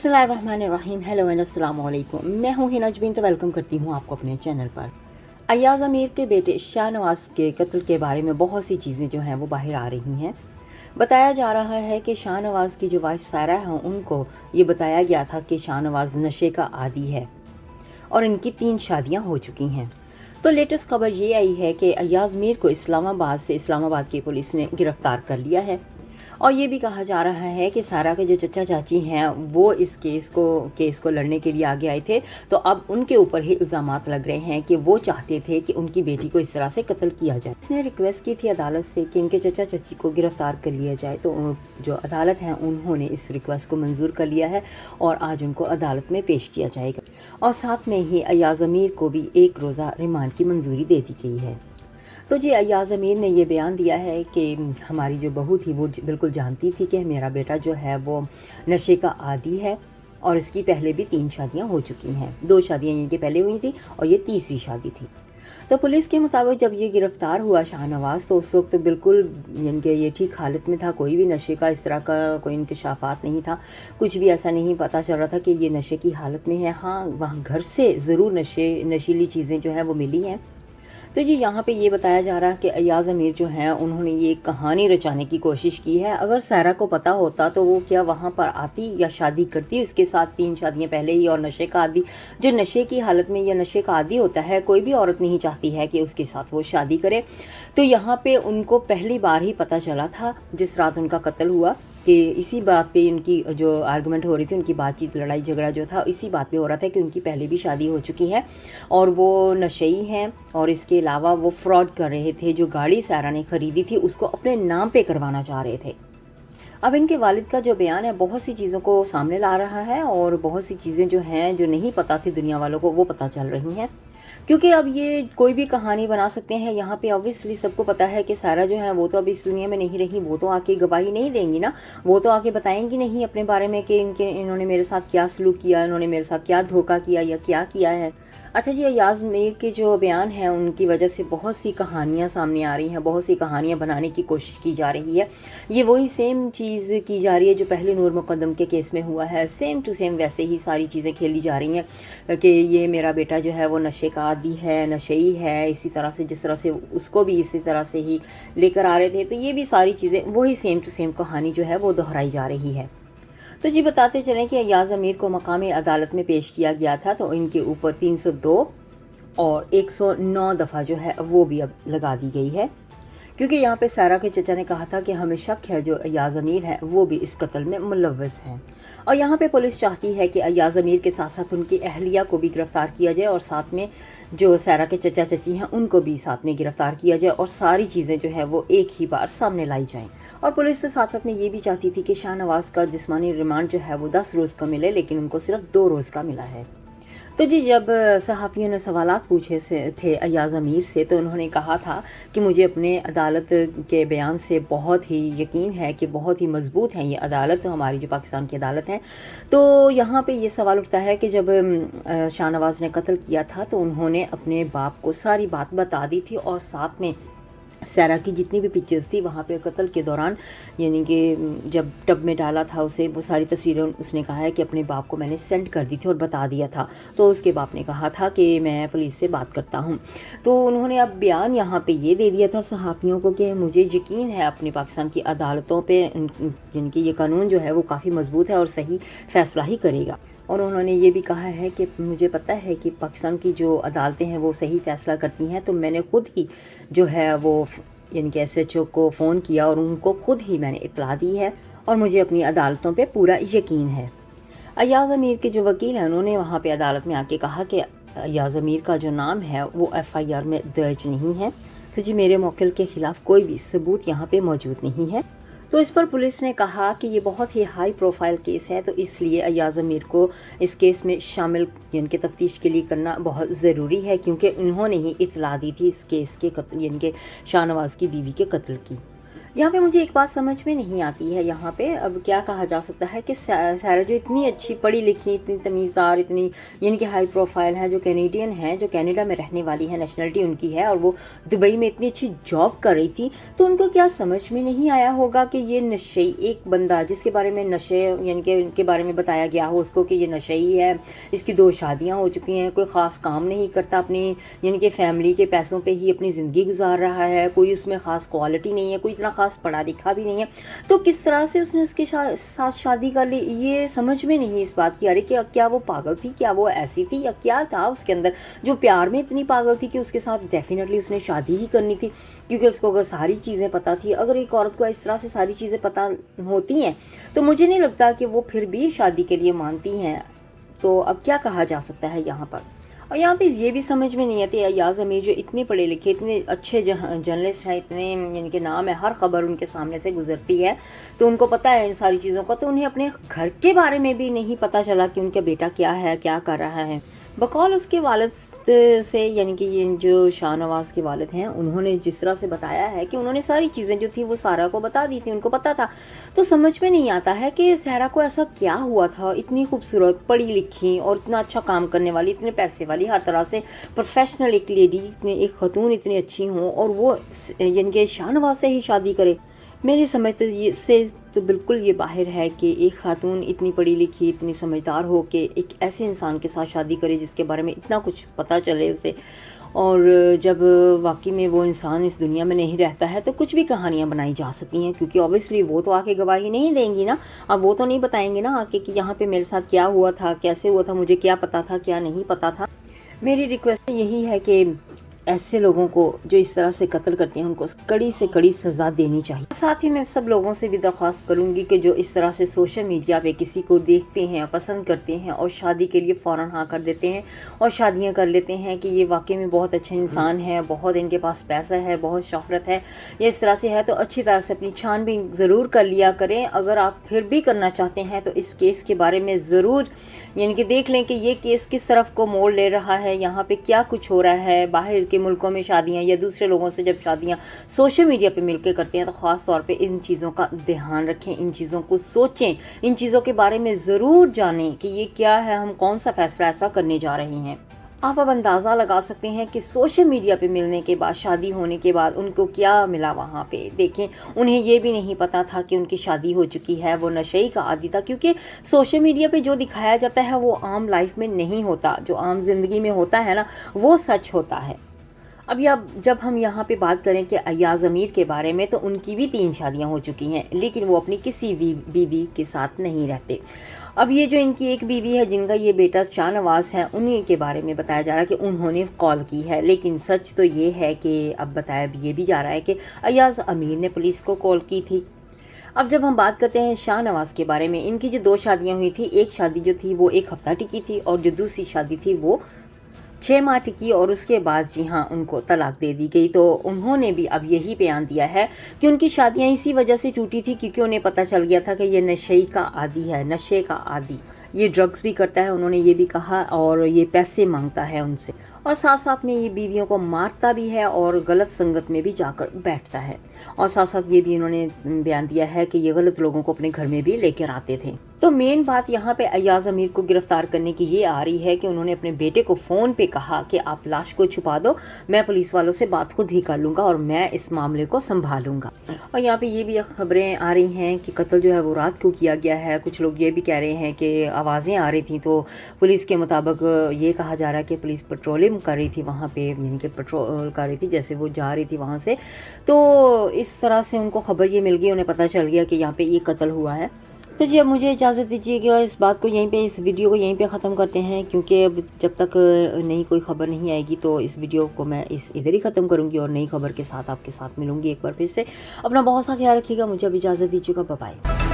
बिस्मिल्लाहिर्रहमानिर्रहीम। Hello and अस्सलाम वालेकुम। मैं हूँ हिना जबीन, तो वेलकम करती हूँ आपको अपने चैनल पर। अय्याज़ अमीर के बेटे शाहनवाज के कत्ल के बारे में बहुत सी चीज़ें जो हैं वो बाहर आ रही हैं। बताया जा रहा है कि शाहनवाज की जो वाइफ सारा है, उनको ये बताया गया था कि शाहनवाज नशे का आदी है और इनकी 3 शादियाँ हो चुकी हैं। तो लेटेस्ट खबर ये आई है कि अय्याज़ मीर को इस्लामाबाद की पुलिस ने गिरफ्तार कर लिया है। और ये भी कहा जा रहा है कि सारा के जो चचा चाची हैं वो इस केस को लड़ने के लिए आगे आए थे। तो अब उनके ऊपर ही इल्ज़ामात लग रहे हैं कि वो चाहते थे कि उनकी बेटी को इस तरह से कत्ल किया जाए। इसने रिक्वेस्ट की थी अदालत से कि इनके चचा चाची को गिरफ्तार कर लिया जाए। तो जो अदालत है उन्होंने इस रिक्वेस्ट को मंजूर कर लिया है और आज उनको अदालत में पेश किया जाएगा। और साथ में ही अय्याज़ अमीर को भी 1 रोज़ा रिमांड की मंजूरी दे दी गई है। तो जी अय्याज़ अमीर ने ये बयान दिया है कि हमारी जो बहू थी वो बिल्कुल जानती थी कि मेरा बेटा जो है वो नशे का आदी है और इसकी पहले भी 3 शादियां हो चुकी हैं। 2 शादियां इनके पहले हुई थी और ये तीसरी शादी थी। तो पुलिस के मुताबिक जब ये गिरफ्तार हुआ शाहनवाज, तो उस वक्त बिल्कुल इनके ये ठीक हालत में था। कोई भी नशे का इस तरह का कोई इंकशाफात नहीं था, कुछ भी ऐसा नहीं पता चल रहा था कि ये नशे की हालत में है। हाँ, वहाँ घर से ज़रूर नशीली चीज़ें जो हैं वो मिली हैं। तो जी यहाँ पे ये बताया जा रहा है कि अय्याज़ अमीर जो हैं उन्होंने ये कहानी रचाने की कोशिश की है। अगर सारा को पता होता तो वो क्या वहाँ पर आती या शादी करती उसके साथ 3 शादियाँ पहले ही। और नशे का आदी, जो नशे की हालत में या नशे का आदी होता है, कोई भी औरत नहीं चाहती है कि उसके साथ वो शादी करे। तो यहाँ पे उनको पहली बार ही पता चला था जिस रात उनका कत्ल हुआ कि इसी बात पे उनकी जो आर्गुमेंट हो रही थी, उनकी बातचीत, लड़ाई झगड़ा जो था इसी बात पे हो रहा था कि उनकी पहले भी शादी हो चुकी है और वो नशेई हैं। और इसके अलावा वो फ्रॉड कर रहे थे। जो गाड़ी सारा ने खरीदी थी उसको अपने नाम पे करवाना चाह रहे थे। अब इनके वालिद का जो बयान है बहुत सी चीज़ों को सामने ला रहा है और बहुत सी चीज़ें जो हैं जो नहीं पता थी दुनिया वालों को वो पता चल रही हैं। क्योंकि अब ये कोई भी कहानी बना सकते हैं। यहाँ पे ऑब्वियसली सबको पता है कि सारा जो है वो तो अभी इस दुनिया में नहीं रही। वो तो आके गवाही नहीं देंगी ना, वो तो आके बताएंगी नहीं अपने बारे में कि इन्होंने मेरे साथ क्या सलूक किया, इन्होंने मेरे साथ क्या धोखा किया या क्या किया है। अच्छा जी, अय्याज़ मीर के जो बयान है उनकी वजह से बहुत सी कहानियाँ सामने आ रही हैं, बहुत सी कहानियाँ बनाने की कोशिश की जा रही है। ये वही सेम चीज़ की जा रही है जो पहले नूर मुक़द्दम के केस में हुआ है। सेम टू सेम वैसे ही सारी चीज़ें खेली जा रही हैं कि ये मेरा बेटा जो है वो नशे का आदी है, नशेई है। इसी तरह से जिस तरह से उसको भी इसी तरह से ही लेकर आ रहे थे, तो ये भी सारी चीज़ें वही सेम टू सेम कहानी जो है वो दोहराई जा रही है। तो जी बताते चलें कि अय्याज़ अमीर को मकामी अदालत में पेश किया गया था। तो इनके ऊपर 302 और 109 दफ़ा जो है वो भी अब लगा दी गई है, क्योंकि यहाँ पे सारा के चचा ने कहा था कि हमें शक है जो अय्याज़ अमीर है वो भी इस कत्ल में मुलव्वस हैं। और यहाँ पे पुलिस चाहती है कि अय्याज़ अमीर के साथ साथ उनकी अहलिया को भी गिरफ़्तार किया जाए और साथ में जो सारा के चचा चची हैं उनको भी साथ में गिरफ़्तार किया जाए और सारी चीज़ें जो है वो एक ही बार सामने लाई जाएं। और पुलिस से साथ साथ में ये भी चाहती थी कि शाहनवाज का जिस्मानी रिमांड जो है वो 10 रोज़ का मिले, लेकिन उनको सिर्फ 2 रोज़ का मिला है। तो जी जब सहाफ़ियों ने सवालात पूछे थे अय्याज़ अमीर से, तो उन्होंने कहा था कि मुझे अपने अदालत के बयान से बहुत ही यकीन है कि बहुत ही मजबूत है ये अदालत, हमारी जो पाकिस्तान की अदालत है। तो यहाँ पे ये सवाल उठता है कि जब शाहनवाज ने कत्ल किया था तो उन्होंने अपने बाप को सारी बात बता दी थी और साथ में सारा की जितनी भी पिक्चर्स थी वहाँ पे कत्ल के दौरान, यानी कि जब टब में डाला था उसे, वो सारी तस्वीरें उसने कहा है कि अपने बाप को मैंने सेंड कर दी थी और बता दिया था। तो उसके बाप ने कहा था कि मैं पुलिस से बात करता हूँ। तो उन्होंने अब बयान यहाँ पे ये दे दिया था सहाफ़ियों को कि मुझे यकीन है अपनी पाकिस्तान की अदालतों पर, जिनकी ये कानून जो है वो काफ़ी मजबूत है और सही फ़ैसला ही करेगा। और उन्होंने ये भी कहा है कि मुझे पता है कि पाकिस्तान की जो अदालतें हैं वो सही फ़ैसला करती हैं। तो मैंने ख़ुद ही जो है वो यानी कि SHO को फ़ोन किया और उनको ख़ुद ही मैंने इत्तला दी है और मुझे अपनी अदालतों पे पूरा यकीन है। अय्याज़ अमीर के जो वकील हैं उन्होंने वहाँ पे अदालत में आके कहा कि अय्याज़ अमीर का जो नाम है वो FIR में दर्ज नहीं है। तो जी मेरे मौकिल के ख़िलाफ़ कोई भी सबूत यहाँ पे मौजूद नहीं है। तो इस पर पुलिस ने कहा कि ये बहुत ही हाई प्रोफाइल केस है, तो इसलिए अय्याज़ अमीर को इस केस में शामिल यानी कि तफ्तीश के लिए करना बहुत ज़रूरी है, क्योंकि उन्होंने ही इत्तला दी थी इस केस के कत्ल यानी कि शाहनवाज की बीवी के कत्ल की। यहाँ पे मुझे एक बात समझ में नहीं आती है, यहाँ पे अब क्या कहा जा सकता है कि सारा जो इतनी अच्छी पढ़ी लिखी, इतनी तमीज़दार, इतनी यानी कि हाई प्रोफाइल है, जो कैनेडियन है, जो कनाडा में रहने वाली है, नेशनलिटी उनकी है, और वो दुबई में इतनी अच्छी जॉब कर रही थी, तो उनको क्या समझ में नहीं आया होगा कि ये नशेई एक बंदा जिसके बारे में नशे यानी कि उनके बारे में बताया गया हो उसको कि ये नशेई है, इसकी 2 शादियाँ हो चुकी हैं, कोई ख़ास काम नहीं करता, अपनी यानी कि फैमिली के पैसों पे ही अपनी ज़िंदगी गुजार रहा है, कोई उसमें ख़ास क्वालिटी नहीं है, कोई इतना ख़ास पढ़ा लिखा भी नहीं है, तो किस तरह से उसने उसके साथ शादी कर ली, ये समझ में नहीं इस बात की आ रही कि क्या वो पागल थी, क्या वो ऐसी थी, या क्या था उसके अंदर जो प्यार में इतनी पागल थी कि उसके साथ डेफिनेटली उसने शादी ही करनी थी, क्योंकि उसको अगर सारी चीज़ें पता थी। अगर एक औरत को इस तरह से सारी चीज़ें पता होती हैं तो मुझे नहीं लगता कि वो फिर भी शादी के लिए मानती हैं। तो अब क्या कहा जा सकता है यहाँ पर। और यहाँ पे ये भी समझ में नहीं आती, अय्याज़ अमीर जो इतने पढ़े लिखे, इतने अच्छे जर्नलिस्ट हैं, इतने यानी कि नाम है, हर खबर उनके सामने से गुजरती है, तो उनको पता है इन सारी चीज़ों का, तो उन्हें अपने घर के बारे में भी नहीं पता चला कि उनका बेटा क्या है, क्या कर रहा है। बकौल उसके वालिद से यानी कि ये जो शाहनवाज़ के वालिद हैं, उन्होंने जिस तरह से बताया है कि उन्होंने सारी चीज़ें जो थी वो सारा को बता दी थी, उनको पता था। तो समझ में नहीं आता है कि सारा को ऐसा क्या हुआ था, इतनी खूबसूरत, पढ़ी लिखी और इतना अच्छा काम करने वाली, इतने पैसे वाली, हर तरह से प्रोफेशनल एक लेडी, इतनी एक खतून इतनी अच्छी हों, और वो यानी कि शाहनवाज़ से ही शादी करे। मेरी समझ तो ये से तो बिल्कुल ये बाहर है कि एक खातून इतनी पढ़ी लिखी, इतनी समझदार हो के एक ऐसे इंसान के साथ शादी करे जिसके बारे में इतना कुछ पता चले उसे, और जब वाकई में वो इंसान इस दुनिया में नहीं रहता है तो कुछ भी कहानियाँ बनाई जा सकती हैं, क्योंकि ऑब्वियसली वो तो आके गवाही नहीं देंगी ना। अब वो तो नहीं बताएंगे ना आके कि यहाँ पे मेरे साथ क्या हुआ था, कैसे हुआ था, मुझे क्या पता था, क्या नहीं पता था। मेरी रिक्वेस्ट यही है कि ऐसे लोगों को जो इस तरह से कत्ल करते हैं उनको कड़ी से कड़ी सज़ा देनी चाहिए। साथ ही मैं सब लोगों से भी दरख्वास्त करूंगी कि जो इस तरह से सोशल मीडिया पे किसी को देखते हैं, पसंद करते हैं और शादी के लिए फ़ौरन हाँ कर देते हैं और शादियां कर लेते हैं कि ये वाकई में बहुत अच्छे इंसान है, बहुत इनके पास पैसा है, बहुत शोहरत है, ये इस तरह से है, तो अच्छी तरह से अपनी छानबीन ज़रूर कर लिया करें। अगर आप फिर भी करना चाहते हैं तो इस केस के बारे में ज़रूर यानी कि देख लें कि ये केस किस तरफ को मोड़ ले रहा है, यहाँ पे क्या कुछ हो रहा है। बाहर के मुल्कों में शादियाँ या दूसरे लोगों से जब शादियाँ सोशल मीडिया पे मिलकर करते हैं तो ख़ास तौर पे इन चीज़ों का ध्यान रखें, इन चीज़ों को सोचें, इन चीज़ों के बारे में ज़रूर जानें कि ये क्या है, हम कौन सा फ़ैसला ऐसा करने जा रहे हैं। आप अब अंदाज़ा लगा सकते हैं कि सोशल मीडिया पे मिलने के बाद, शादी होने के बाद उनको क्या मिला वहाँ पे। देखें, उन्हें ये भी नहीं पता था कि उनकी शादी हो चुकी है, वो नशे का आदी था, क्योंकि सोशल मीडिया पे जो दिखाया जाता है वो आम लाइफ में नहीं होता, जो आम ज़िंदगी में होता है ना वो सच होता है। अब जब हम यहाँ पे बात करें कि अय्याज़ अमीर के बारे में, तो उनकी भी 3 शादियाँ हो चुकी हैं, लेकिन वो अपनी किसी भी बीवी के साथ नहीं रहते। अब ये जो इनकी एक बीवी है जिनका ये बेटा शाहनवाज़ है, उन्हीं के बारे में बताया जा रहा है कि उन्होंने कॉल की है, लेकिन सच तो ये है कि अब बताया ये भी जा रहा है कि अय्याज़ अमीर ने पुलिस को कॉल की थी। अब जब हम बात करते हैं शाहनवाज़ के बारे में, इनकी जो 2 शादियाँ हुई थी, एक शादी जो थी वो 1 हफ़्ता टिकी थी और जो दूसरी शादी थी वो 6 माह टिकी और उसके बाद जी हाँ उनको तलाक दे दी गई। तो उन्होंने भी अब यही बयान दिया है कि उनकी शादियां इसी वजह से टूटी थी क्योंकि उन्हें पता चल गया था कि ये नशे का आदी है, नशे का आदी, ये ड्रग्स भी करता है, उन्होंने ये भी कहा, और ये पैसे मांगता है उनसे, और साथ साथ में ये बीवियों को मारता भी है और गलत संगत में भी जाकर बैठता है। और साथ साथ ये भी उन्होंने बयान दिया है कि ये गलत लोगों को अपने घर में भी लेकर आते थे। तो मेन बात यहाँ पे अय्याज़ अमीर को गिरफ्तार करने की ये आ रही है कि उन्होंने अपने बेटे को फ़ोन पे कहा कि आप लाश को छुपा दो, मैं पुलिस वालों से बात खुद ही कर लूँगा और मैं इस मामले को संभालूंगा। और यहाँ पे ये भी खबरें आ रही हैं कि कत्ल जो है वो रात को किया गया है। कुछ लोग ये भी कह रहे हैं कि आवाज़ें आ रही थी, तो पुलिस के मुताबिक ये कहा जा रहा है कि पुलिस पेट्रोलिंग कर रही थी वहाँ पे, यानी कि पेट्रोल कर रही थी, जैसे वो जा रही थी वहाँ से, तो इस तरह से उनको खबर ये मिल गई, उन्हें पता चल गया कि यहाँ पे ये कत्ल हुआ है। तो जी अब मुझे इजाज़त दीजिएगा, इस बात को यहीं पे, इस वीडियो को यहीं पे ख़त्म करते हैं, क्योंकि अब जब तक नई कोई ख़बर नहीं आएगी तो इस वीडियो को मैं इधर ही ख़त्म करूँगी और नई खबर के साथ आपके साथ मिलूँगी एक बार फिर से। अपना बहुत सा ख्याल रखिएगा, मुझे अब इजाज़त दीजिएगा, बाय बाय।